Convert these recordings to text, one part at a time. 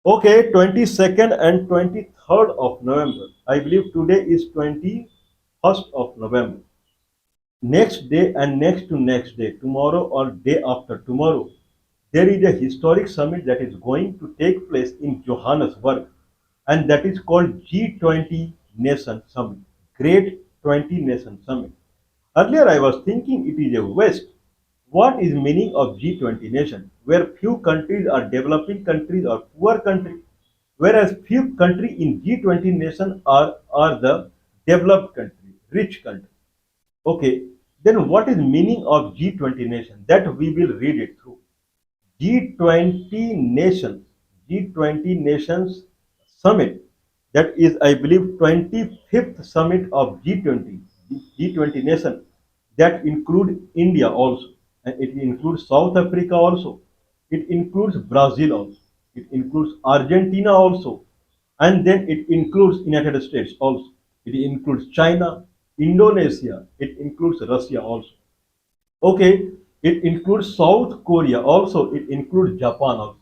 Okay, 22nd and 23rd of November. I believe today is 21st of November. Next day and next to next day, tomorrow or day after tomorrow, there is a historic summit that is going to take place in Johannesburg, and that is called G20 Nation Summit, Great 20 Nation Summit. Earlier, I was thinking it is a West. What is meaning of G20 nation, where few countries are developing countries or poor countries, whereas few countries in G20 nation are the developed country, rich country. Okay, then what is meaning of G20 nation? That we will read it through. G20 nations, G20 nations summit. That is, I believe, 25th summit of G20, G20 nation. That include India also, and it includes South Africa also. It includes Brazil also. It includes Argentina also, and then it includes United States also. It includes China, Indonesia. It includes Russia also. Okay, it includes South Korea also, it includes Japan also.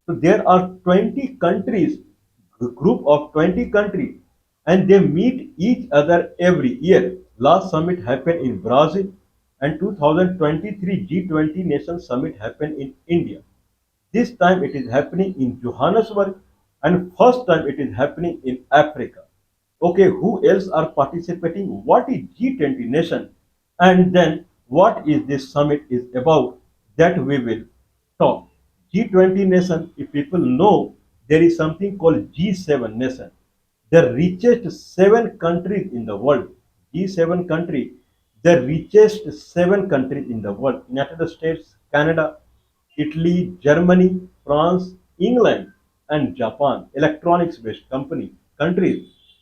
So there are 20 countries, a group of 20 countries, and they meet each other every year. Last summit happened in Brazil, and 2023 G20 Nation Summit happened in India. This time it is happening in Johannesburg, and first time it is happening in Africa. Okay, who else are participating? What is G20 nation? And then what is this summit is about? That we will talk. G20 nation, if people know, there is something called G7 nation, the richest seven countries in the world. G7 country, the richest seven countries in the world: United States, Canada, Italy, Germany, France, England, and Japan, electronics based countries.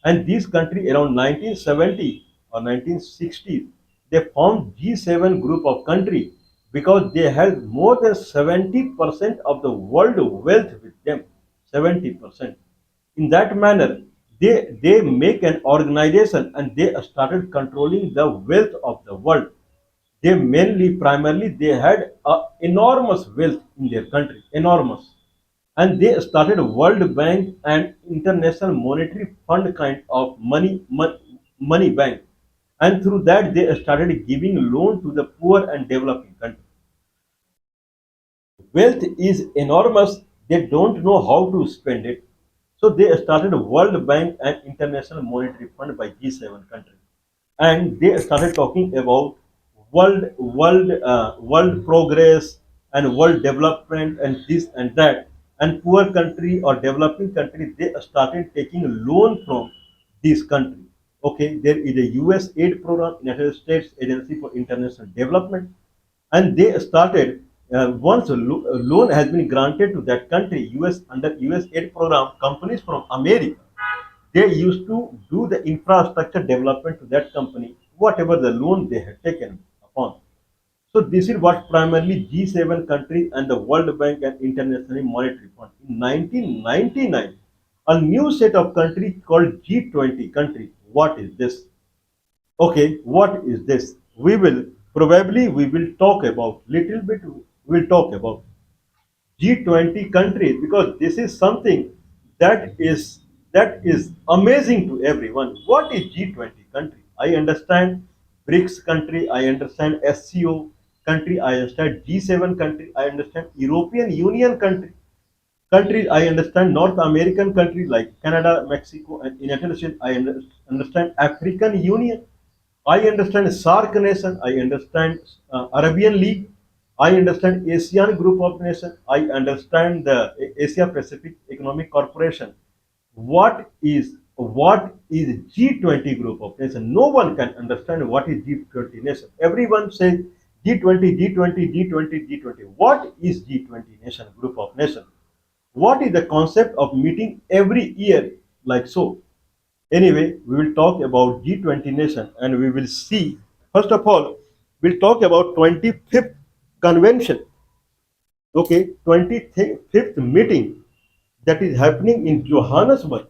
And these countries around 1970 or 1960, they formed G7 group of countries because they had more than 70% of the world wealth with them. 70%. In that manner, they make an organization and they started controlling the wealth of the world. They mainly, primarily, they had enormous wealth in their country, enormous. And they started a World Bank and International Monetary Fund kind of money bank. And through that, they started giving loan to the poor and developing countries. Wealth is enormous. They don't know how to spend it. So they started a World Bank and International Monetary Fund by G7 countries. And they started talking about world progress and world development and this and that. And poor country or developing country, they started taking loan from this country. Okay, there is a US aid program, United States Agency for International Development, and they started once a loan has been granted to that country, US under US aid program, companies from America, they used to do the infrastructure development to that company, whatever the loan they had taken upon. So this is what primarily G7 countries and the World Bank and International Monetary Fund. In 1999, a new set of countries called G20 countries. What is this? Okay, what is this? We will talk about little bit. We'll talk about G20 countries because this is something that is amazing to everyone. What is G20 country? I understand BRICS country, I understand SCO country, I understand G7 country, I understand European Union countries, I understand North American countries like Canada, Mexico, and United States. I understand African Union. I understand SARC nation. I understand Arabian League. I understand ASEAN Group of Nations. I understand the Asia Pacific Economic Corporation. What is G20 Group of Nations? No one can understand what is G20 nation. Everyone says G20, G20, G20, G20. What is G20 nation group of nations? What is the concept of meeting every year like so? Anyway, we will talk about G20 nation and we will see. First of all, we'll talk about 25th convention. Okay, 25th meeting that is happening in Johannesburg.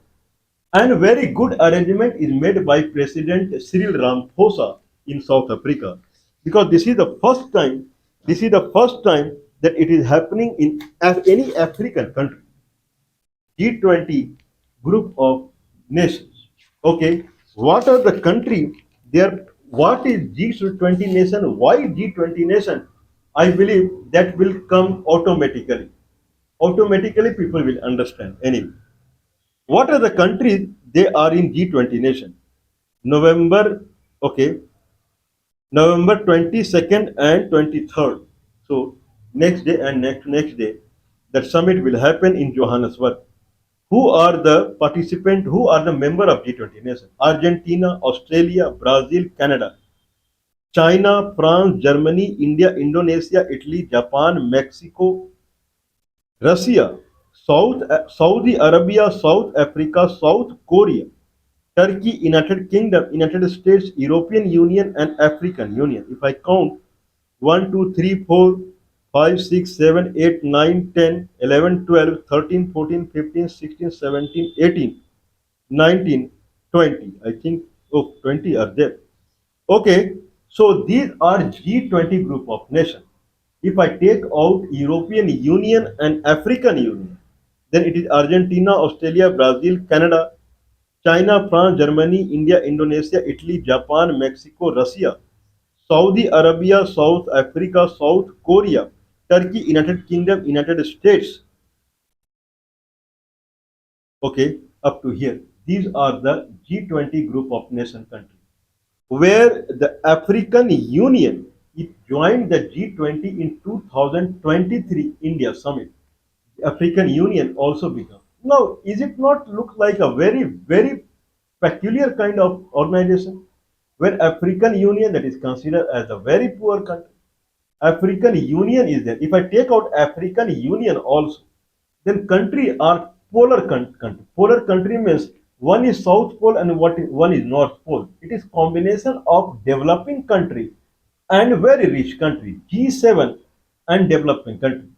And very good arrangement is made by President Cyril Ramaphosa in South Africa. Because this is the first time that it is happening in any African country. G20 group of nations. Okay, what are the country there? What is G20 nation? Why G20 nation? I believe that will come automatically. Automatically, people will understand. Anyway, what are the countries they are in G20 nation? November, okay, November 22nd and 23rd. So next day and next day, that summit will happen in Johannesburg. Who are the participant? Who are the member of G20 nation? Argentina, Australia, Brazil, Canada, China, France, Germany, India, Indonesia, Italy, Japan, Mexico, Russia, Saudi Arabia, South Africa, South Korea, Turkey, United Kingdom, United States, European Union, and African Union. If I count 1, 2, 3, 4, 5, 6, 7, 8, 9, 10, 11, 12, 13, 14, 15, 16, 17, 18, 19, 20. I think, oh, 20 are there. Okay, so these are G20 group of nations. If I take out European Union and African Union, then it is Argentina, Australia, Brazil, Canada, China, France, Germany, India, Indonesia, Italy, Japan, Mexico, Russia, Saudi Arabia, South Africa, South Korea, Turkey, United Kingdom, United States. Okay, up to here. These are the G20 group of nation countries, where the African Union it joined the G20 in 2023 India summit. The African Union also became. Now, is it not look like a very peculiar kind of organization where African Union that is considered as a very poor country? African Union is there. If I take out African Union also, then country are country. Polar country means one is South Pole and one is North Pole. It is combination of developing country and very rich country. G7 and developing country.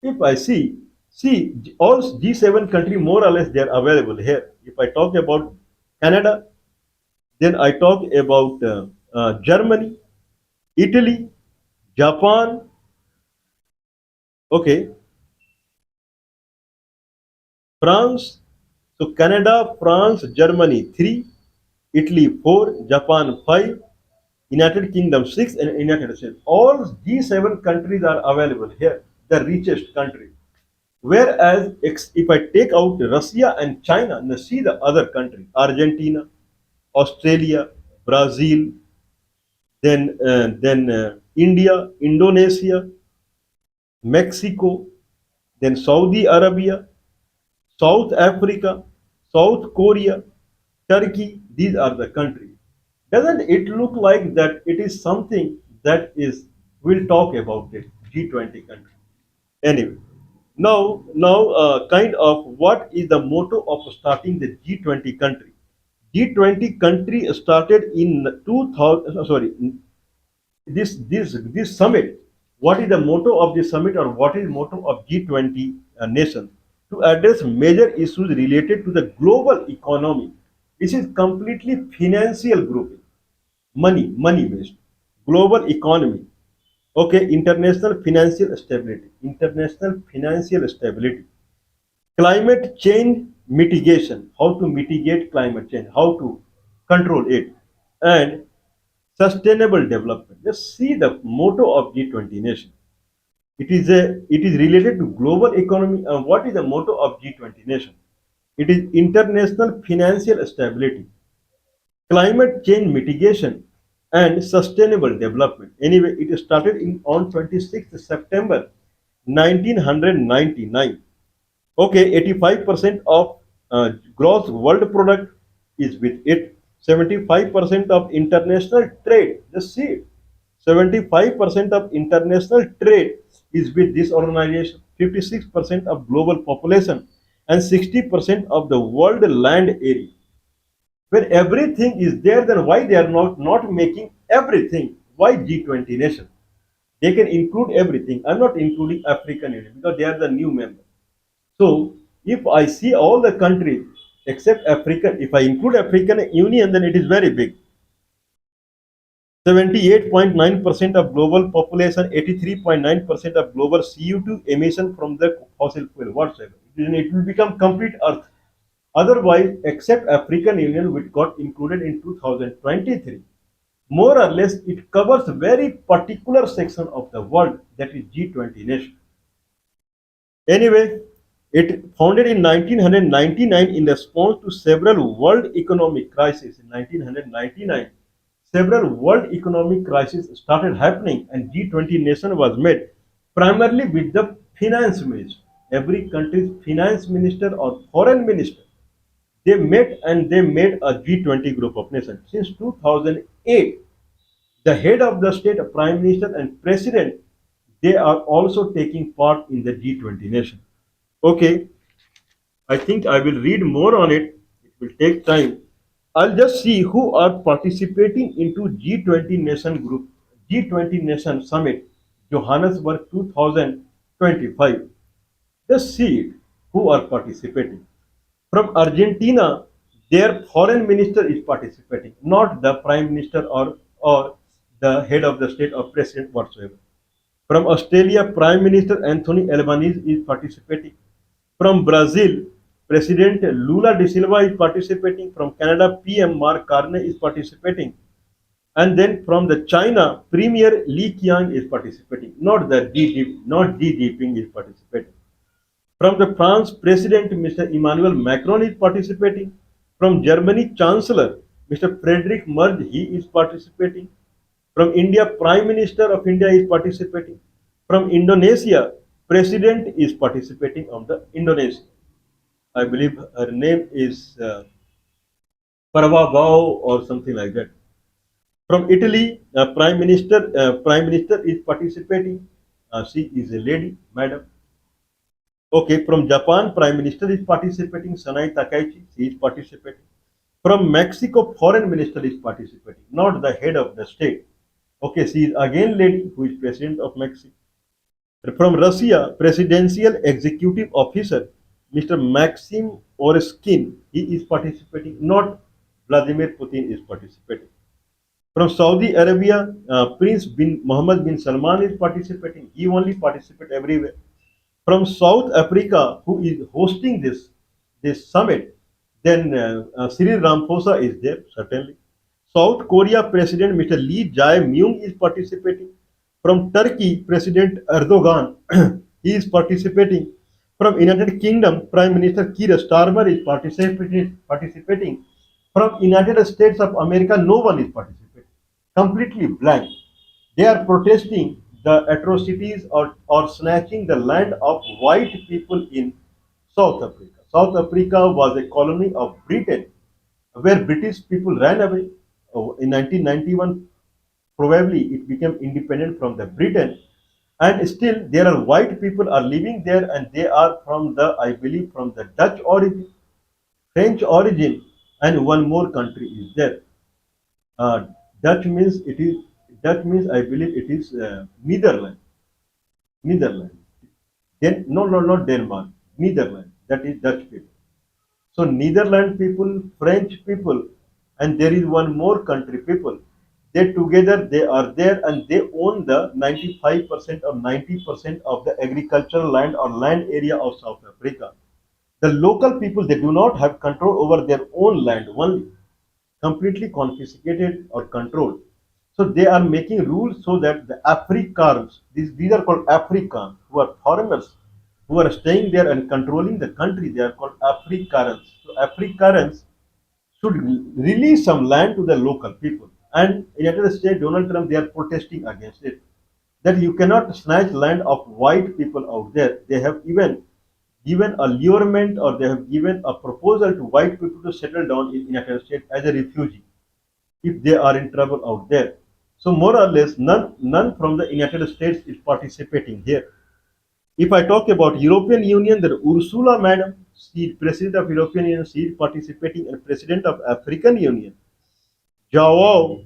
If I see all G7 country more or less they are available here. If I talk about Canada, then I talk about Germany, Italy, Japan, okay, France. So Canada, France, Germany 3, Italy 4, Japan 5, United Kingdom 6, and United States. All G7 countries are available here, the richest country. Whereas if I take out Russia and China, now see the other countries, Argentina, Australia, Brazil, then India, Indonesia, Mexico, then Saudi Arabia, South Africa, South Korea, Turkey, these are the countries. Doesn't it look like that it is something that is, we'll talk about it, G20 country. Anyway, now, kind of what is the motto of starting the G20 country? G20 country started in 2000, sorry, this summit. What is the motto of this summit or what is motto of G20 nations to address major issues related to the global economy? This is completely financial grouping, money based, global economy. Okay, international financial stability, climate change mitigation, how to mitigate climate change, how to control it, and sustainable development. Just see the motto of G20 nation. It is related to global economy. And what is the motto of G20 nation? It is international financial stability, climate change mitigation, and sustainable development. Anyway, it started on 26th September 1999. Okay, 85% of gross world product is with it. 75% of international trade, just see it. 75% of international trade is with this organization. 56% of global population and 60% of the world land area. When everything is there, then why they are not making everything? Why G20 nation? They can include everything. I'm not including African Union because they are the new member. So if I see all the countries except African, if I include African Union, then it is very big. 78.9% of global population, 83.9% of global CO2 emission from the fossil fuel whatsoever. then it will become complete Earth. Otherwise, except African Union, which got included in 2023, more or less it covers a very particular section of the world, that is G20 nation. Anyway, it founded in 1999 in response to several world economic crises. In 1999, several world economic crises started happening, and G20 nation was made primarily with the finance minister. Every country's finance minister or foreign minister, they met and they made a G20 group of nations. Since 2008, the head of the state, prime minister, and president, they are also taking part in the G20 nation. Okay, I think I will read more on it. It will take time. I'll just see who are participating into G20 nation group, G20 nation summit, Johannesburg 2025. Just see it, who are participating. From Argentina, their foreign minister is participating, not the prime minister or the head of the state or president whatsoever. From Australia, Prime Minister Anthony Albanese is participating. From Brazil, President Lula da Silva is participating. From Canada, PM Mark Carney is participating. And then from the China, Premier Li Qiang is participating. Not Xi Jinping is participating. From the France, President Mr. Emmanuel Macron is participating. From Germany, Chancellor Mr. Friedrich Merz, he is participating. From India, Prime Minister of India is participating. From Indonesia, President is participating on the Indonesia. I believe her name is Parvabao or something like that. From Italy, Prime Minister is participating. She is a lady, madam. Okay, from Japan, Prime Minister is participating. Sanai Takaichi, she is participating. From Mexico, Foreign Minister is participating, not the head of the state. Okay, she is again lady who is President of Mexico. From Russia, Presidential Executive Officer Mr. Maxim Oreskin, he is participating, not Vladimir Putin is participating. From Saudi Arabia, Prince bin Mohammed bin Salman is participating. He only participates everywhere. From South Africa, who is hosting this summit, then Cyril Ramaphosa is there certainly. South Korea President Mr. Lee Jae-myung is participating. From Turkey, President Erdogan, he is participating. From United Kingdom, Prime Minister Keir Starmer is participating. From United States of America, no one is participating. Completely blank. They are protesting the atrocities or snatching the land of white people in South Africa. South Africa was a colony of Britain where British people ran away. In 1991, probably it became independent from the Britain, and still there are white people are living there, and they are from the, I believe, from the Dutch origin, French origin, and one more country is there. Uh, Dutch means it is Dutch means I believe it is Netherlands. Netherlands. Then no, no, not Denmark. Netherlands. That is Dutch people. So Netherlands people, French people, and there is one more country people. They together they are there and they own the 95% or 90% of the agricultural land or land area of South Africa. The local people they do not have control over their own land only, completely confiscated or controlled. So they are making rules so that the Africans, these are called Africans, who are foreigners, who are staying there and controlling the country, they are called Africans. So Africans should release some land to the local people. And in United States, Donald Trump, they are protesting against it. That you cannot snatch land of white people out there. They have even given a lurement or they have given a proposal to white people to settle down in United States as a refugee if they are in trouble out there. So more or less, none from the United States is participating here. If I talk about European Union, then Ursula, madam, she is President of European Union, she is participating, and President of African Union, Joao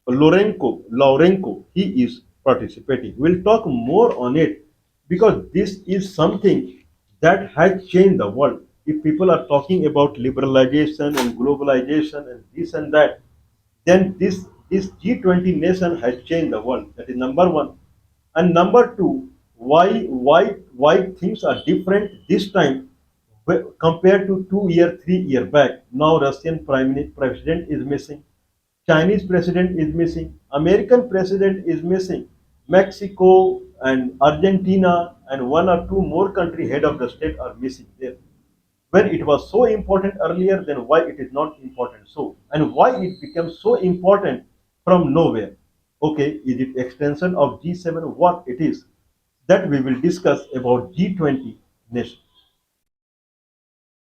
Lourenco, he is participating. We'll talk more on it because this is something that has changed the world. If people are talking about liberalization and globalization and this and that, then this G20 nation has changed the world. That is number one. And number two, why things are different this time? Compared to 2 year, 3 year back, now Russian president is missing, Chinese president is missing, American president is missing, Mexico and Argentina and one or two more country head of the state are missing there. When it was so important earlier, then why it is not important so? And why it became so important from nowhere? Okay, is it extension of G7? What it is? That we will discuss about G20 next.